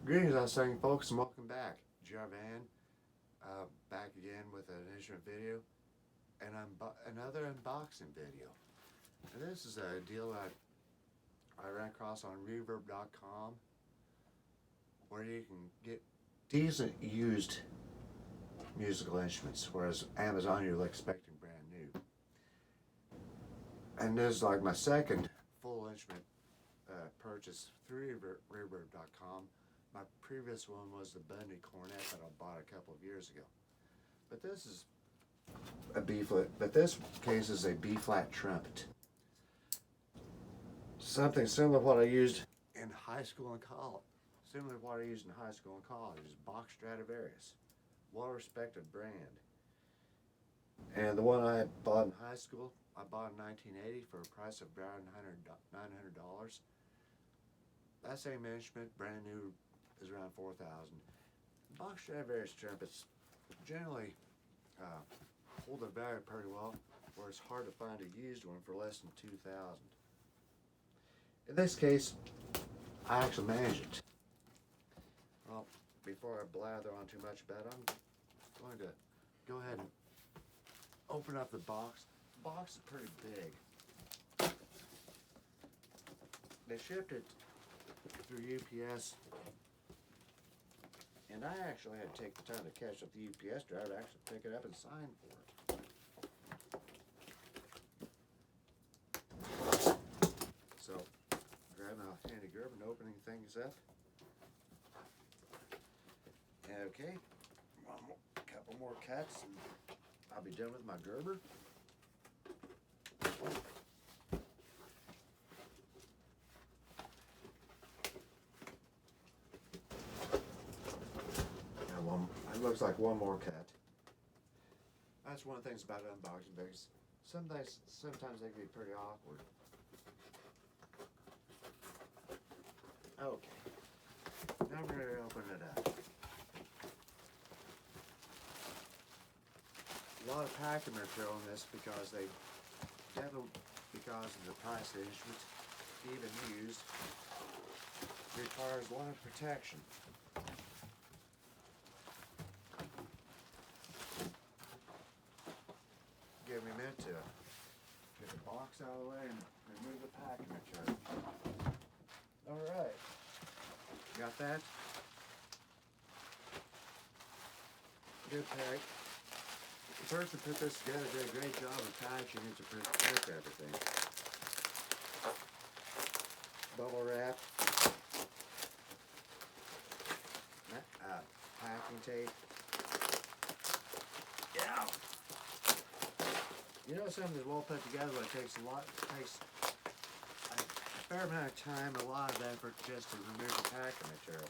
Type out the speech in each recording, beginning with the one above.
Greetings, outstanding folks, and welcome back. Jarvan, back again with an instrument video and another unboxing video. And this is a deal that I ran across on reverb.com where you can get decent used musical instruments, whereas Amazon you're expecting brand new. And this is like my second full instrument purchase through reverb.com. My previous one was the Mendini cornet that I bought a couple of years ago. But this is a B flat, but this case is a B flat trumpet. Something similar to what I used in high school and college. Similar to what I used in high school and college is Bach Stradivarius. Well respected brand. And the one I bought in high school, I bought in 1980 for a price of around $900. That same instrument, brand new, is around $4,000. Bach Stradivarius trumpets generally hold their value pretty well, where it's hard to find a used one for less than $2,000. In this case, I actually managed it. Well, before I blather on too much about it, I'm going to go ahead and open up the box. The box is pretty big. They shipped it through UPS, and I actually had to take the time to catch up the UPS driver to actually pick it up and sign for it. So, grabbing a handy gerb and opening things up. Okay, a couple more cuts and I'll be done with my Gerber. It looks like one more cut. That's one of the things about unboxing bags. Sometimes they can be pretty awkward. Okay, now we're going to open it up. A lot of packing material in this because because of the price of the instruments, even used, requires a lot of protection. Give me a minute to get the box out of the way and remove the packing material. Alright, got that? Good pack. The person who put this together did a great job of packaging it to protect everything. Bubble wrap, packing tape. Yeah. You know something that's well put together, but it takes a fair amount of time, a lot of effort just to remove the packing material.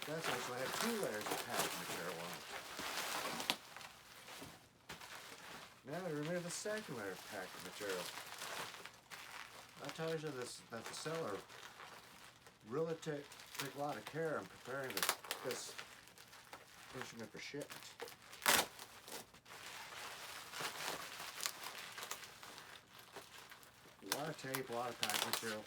That's actually had 2 layers of packing material on it. Now to remove the second layer of packing material. That tells you that the seller really took a lot of care in preparing this instrument for shipment. A lot of tape, a lot of packing material.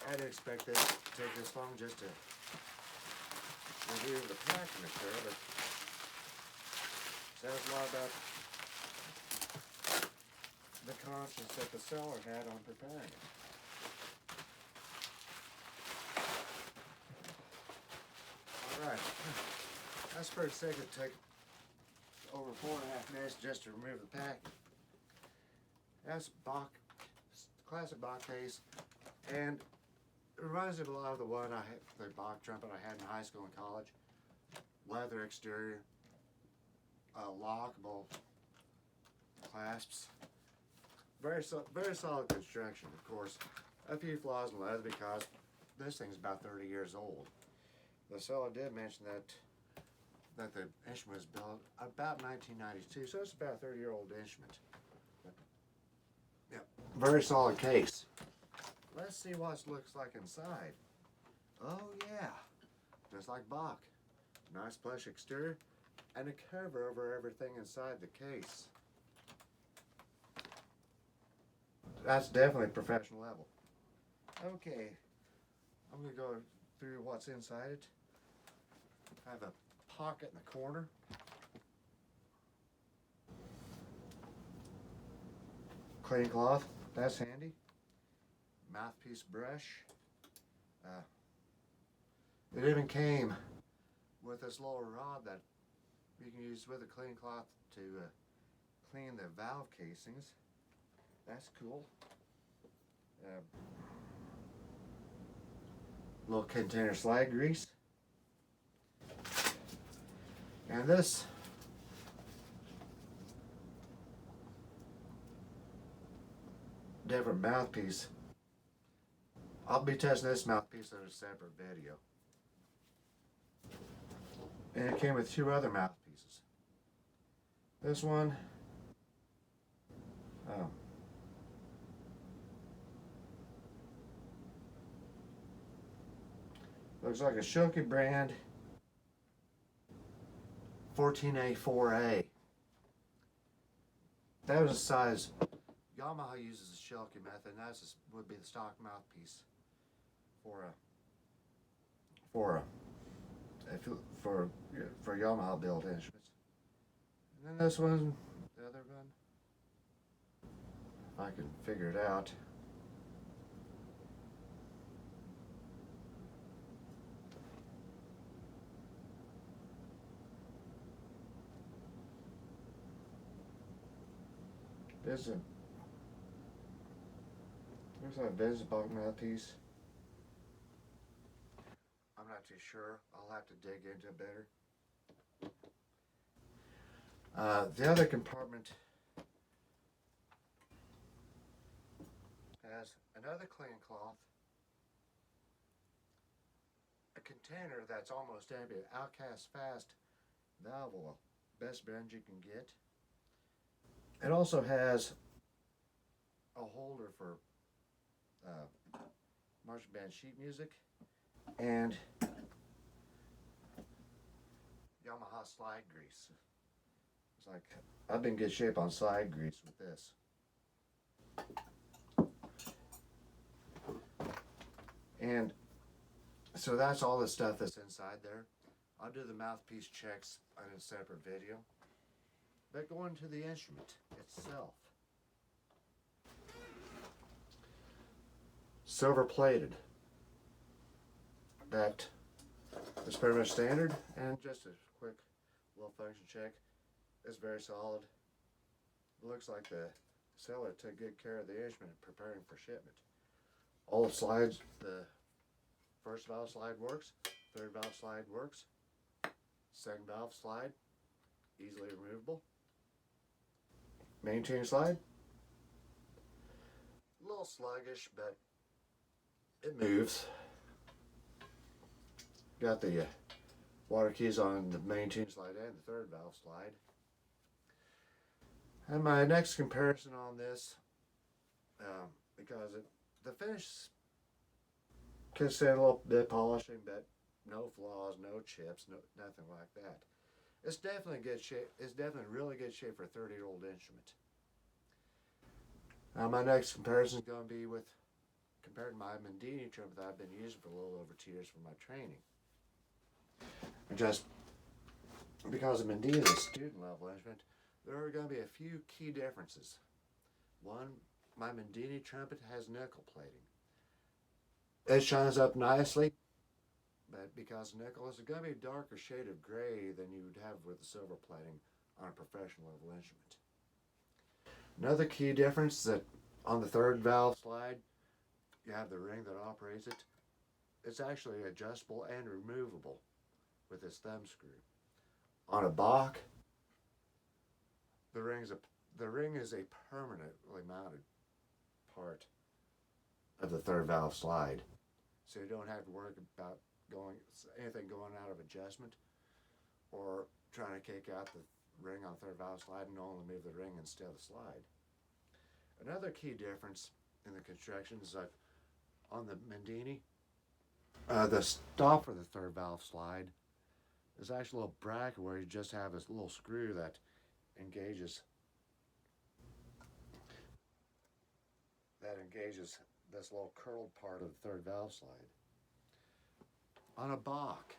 I didn't expect this to take this long just to review the packing material, but it says a lot about the conscience that the seller had on preparing it. Alright, that's pretty sick. It took over 4.5 minutes just to remove the packing. That's Bach, classic Bach case, and it reminds me of a lot of the Bach trumpet I had in high school and college. Leather exterior, lockable clasps. Very solid construction, of course. A few flaws in leather because this thing's about 30 years old. the seller did mention that the instrument was built about 1992, so it's about a 30-year-old instrument. Yep, very solid case. Let's see what it looks like inside. Oh yeah, just like Bach. Nice plush exterior and a cover over everything inside the case. That's definitely professional level. Okay, I'm gonna go through what's inside it. I have a pocket in the corner. Clean cloth, that's handy. Mouthpiece brush. It even came with this little rod that you can use with a clean cloth to clean the valve casings. That's cool. Little container slide grease. And this different mouthpiece. I'll be testing this mouthpiece in a separate video. And it came with two other mouthpieces. This one, looks like a Shoki brand 14A4A. That was a size. Yamaha uses the Shoki method, and that would be the stock mouthpiece for Yamaha built instruments. And then this one, the other one, if I can figure it out. Looks like a business Bach mouthpiece. I'm not too sure. I'll have to dig into it better. The other compartment has another clean cloth, a container that's almost empty, Outcast Fast valve oil, best brand you can get. It also has a holder for marching band sheet music and Yamaha slide grease. It's like, I've been in good shape on slide grease with this. And so that's all the stuff that's inside there. I'll do the mouthpiece checks on a separate video. But going to the instrument itself. Silver plated. That is pretty much standard, and just a quick little function check. It's very solid. It looks like the seller took good care of the instrument preparing for shipment. All the slides, the first valve slide works, third valve slide works, second valve slide, easily removable. Main chain slide, a little sluggish, but it moves. Got the water keys on the main chain slide and the third valve slide. And my next comparison on this, because the finish could say a little bit polishing, but no flaws, no chips, nothing like that. It's definitely good shape. It's definitely really good shape for a 30-year-old instrument. My next comparison is going to be compared to my Mendini trumpet that I've been using for a little over 2 years for my training. Just because the Mendini is a student level instrument, there are going to be a few key differences. One, my Mendini trumpet has nickel plating. It shines up nicely, but because nickel is going to be a darker shade of gray than you would have with the silver plating on a professional level instrument. Another key difference is that on the third valve slide, you have the ring that operates it. It's actually adjustable and removable with this thumb screw. On a Bach, the ring is a permanently mounted part of the third valve slide, so you don't have to worry about anything going out of adjustment, or trying to kick out the ring on third valve slide and only move the ring instead of the slide. Another key difference in the construction is that on the Mendini, the stop for the third valve slide is actually a little bracket where you just have this little screw that engages this little curled part of the third valve slide. On a Bach,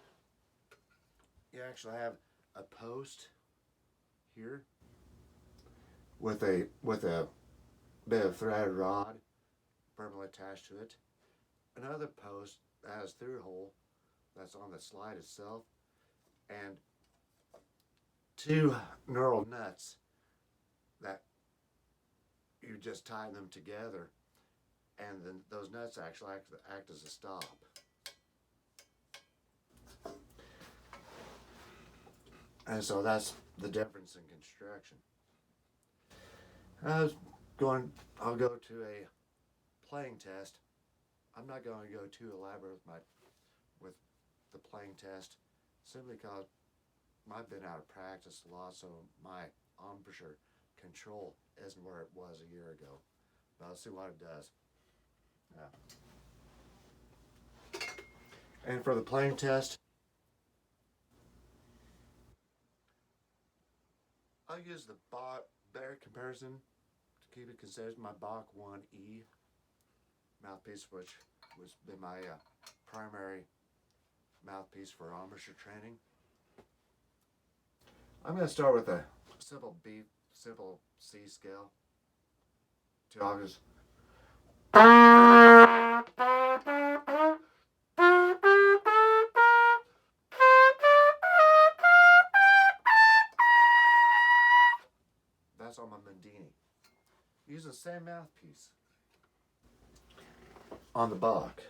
you actually have a post here with a bit of threaded rod permanently attached to it. Another post that has a through hole that's on the slide itself, and two knurled nuts that you just tighten them together, and then those nuts actually act as a stop. And so that's the difference in construction. I'll go to a playing test. I'm not going to go too elaborate with the playing test, simply because I've been out of practice a lot, so my embouchure control isn't where it was a year ago. But I'll see what it does. And for the playing test, I'll use the Bach better comparison to keep it consistent. My Bach 1E mouthpiece, which was been my primary mouthpiece for embouchure training. I'm going to start with a simple C scale. 2 octaves. That's on my Mendini. Use the same mouthpiece on the Bach.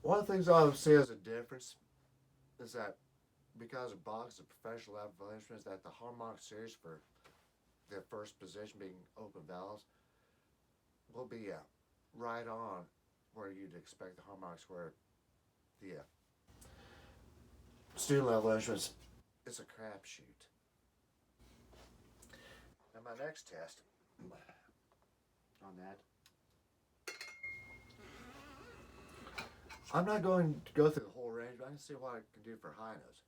One of the things I would say as a difference is that because Bach is a professional level instrument, that the harmonic series for the first position being open valves will be right on where you'd expect the harmonics, where the student level instruments, it's a crapshoot. And my next test on that, I'm not going to go through the whole range, but I can see what I can do for high notes.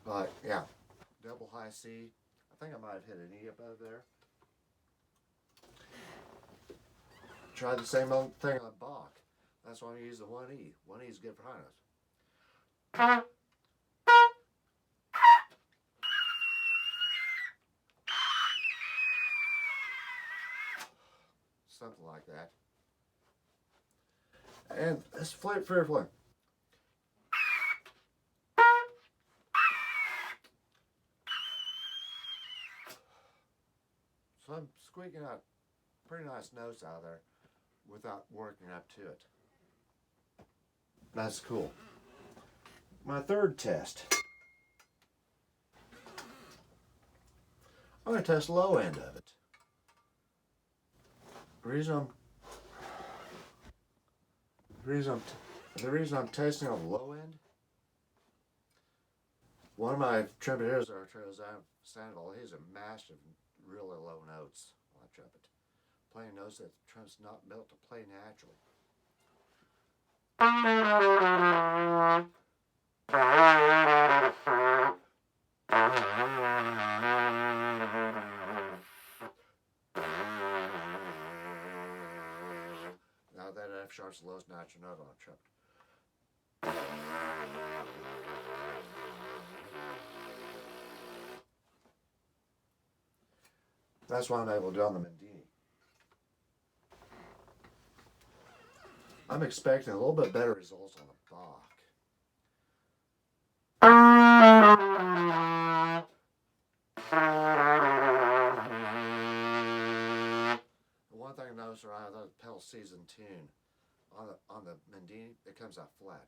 But yeah, double high C. I think I might have hit an E above there. Try the same old thing on Bach. That's why I use the 1E. 1E is good for high notes. Something like that. And let's flip for flip. So I'm squeaking out pretty nice notes out of there without working up to it. That's cool. My third test. I'm going to test low end of it. The reason I'm testing on the low end, one of my trumpeters, Sandoval, he's a master of really low notes on a trumpet, playing notes that the trumpet's not built to play naturally. Now that F sharp's the lowest natural note on a trumpet. That's what I'm able to do on the Mendini. I'm expecting a little bit better results on the Bach. One thing I noticed around the pedal season tune on the Mendini, it comes out flat.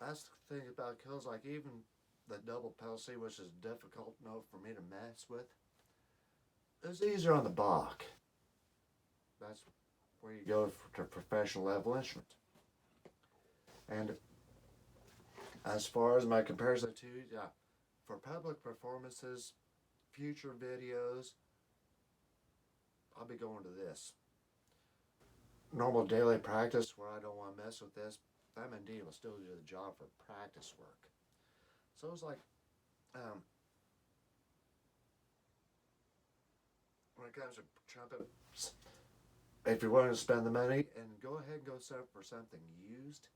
That's the thing about kills, like even the double pedal C, which is a difficult note for me to mess with, it's easier on the Bach. That's where you go to professional level instrument. And as far as my comparison to, yeah, for public performances, future videos, I'll be going to this. Normal daily practice where I don't want to mess with this, that Mendini will still do the job for practice work. So it's like, when it comes to trumpet, if you're willing to spend the money and go ahead and go set up for something used,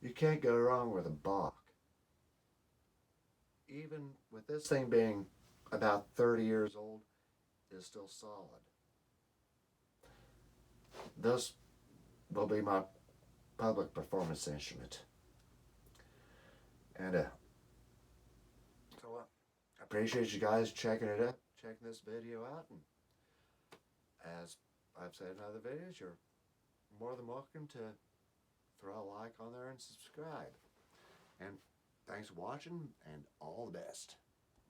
you can't go wrong with a Bach. Even with this thing being about 30 years old, it's still solid. This will be my public performance instrument. And so I appreciate you guys checking this video out. And as I've said in other videos, you're more than welcome to throw a like on there and subscribe. And thanks for watching, and all the best.